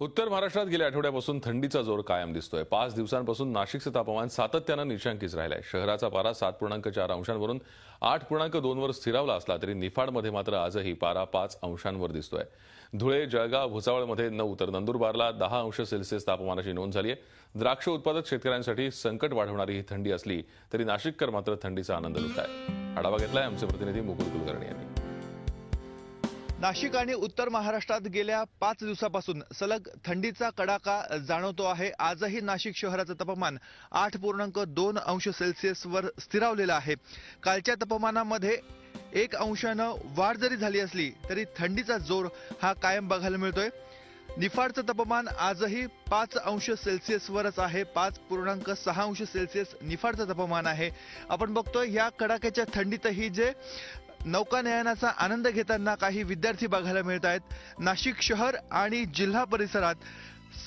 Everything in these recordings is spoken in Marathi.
उत्तर महाराष्ट्रात गेल्या आठवड्यापासून थंडीचा जोर कायम दिसतोय। 5 दिवसांपासून नाशिकचे तापमान सातत्यानं निशांकीच राहिलंय। शहराचा पारा 7.4 अंशांवरून 8.2 वर स्थिरावला असला तरी निफाडमध्ये मात्र आजही पारा 5 अंशांवर दिसतोय। धुळे, जळगाव, भुसावळमध्ये 9 तर नंदुरबारला 10 अंश सेल्सिअस तापमानाची नोंद झाली आहे। द्राक्ष उत्पादक शेतकऱ्यांसाठी संकट वाढवणारी ही थंडी असली तरी नाशिककर मात्र थंडीचा आनंद लुटतायत। आढावा घेतलाय आमचे प्रतिनिधी मुकुल कुलकर्णी यांनी। नाशिक आणि उत्तर महाराष्ट्रात गेल्या 5 दिवसापासून सलग थंडीचा कडाका जाणवतो आहे। आजही नाशिक शहराचं तापमान 8.2 अंश सेल्सिअसवर स्थिरावलेलं आहे। कालच्या तापमानामध्ये 1 अंशानं वाढ जरी झाली असली तरी थंडीचा जोर हा कायम बघायला मिळतोय। निफाडचं तापमान आजही 5 अंश सेल्सिअसवरच आहे। 5.6 अंश सेल्सिअस निफाडचं तापमान आहे। आपण बघतोय या कडाक्याच्या थंडीतही जे नौकानयनाचा आनंद घेताना काही विद्यार्थी बघायला मिळत आहेत। नाशिक शहर आणि जिल्हा परिसरात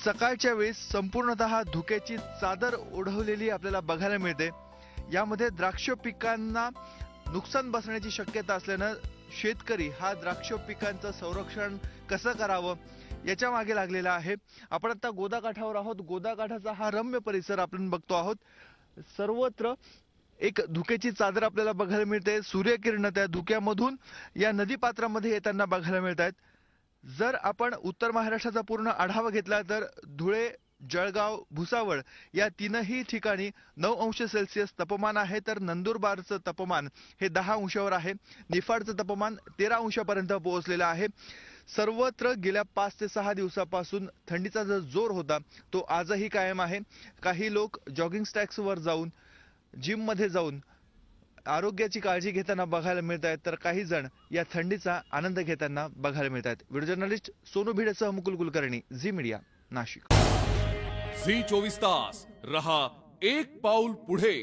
सकाळच्या वेळेस संपूर्णतः धुक्याची चादर ओढवलेली आपल्याला बघायला मिळते। यामध्ये द्राक्ष पिकांना नुकसान बसण्याची शक्यता असल्यानं शेतकरी हा द्राक्ष पिकांचं संरक्षण कसं करावं याच्या मागे लागलेला आहे। आपण आता गोदाकाठावर आहोत। गोदाकाठाचा हा रम्य परिसर आपण बघतो आहोत। सर्वत्र एक धुक्याची चादर आपल्याला बघायला मिळते। सूर्यकिरण त्या धुक्यामधून या नदीपात्रामध्ये येताना बघायला मिळत आहेत। जर आपण उत्तर महाराष्ट्राचा पूर्ण आढावा घेतला तर धुळे, जळगाव, भुसावळ या तीनही ठिकाणी 9 अंश सेल्सिअस तापमान आहे, तर नंदुरबारचं तापमान हे 10 अंशावर आहे। निफाडचं तापमान 13 अंशापर्यंत पोहोचलेलं आहे। सर्वत्र गेल्या 5 ते 6 दिवसापासून थंडीचा जो जोर होता तो आजही कायम आहे। काही लोक जॉगिंग स्टॅक्सवर जाऊन जिम मध्ये जाऊन आरोग्याची काळजी घेताना बघायला मिळत आहेत, तर काही जण या थंडीचा आनंद घेताना बघायला मिळत आहेत। व्हिडिओ जर्नलिस्ट सोनू भिडेसह Mukul Kulkarni, Zee media, Nashik. Zee 24 तास रहा एक पाऊल पुढे।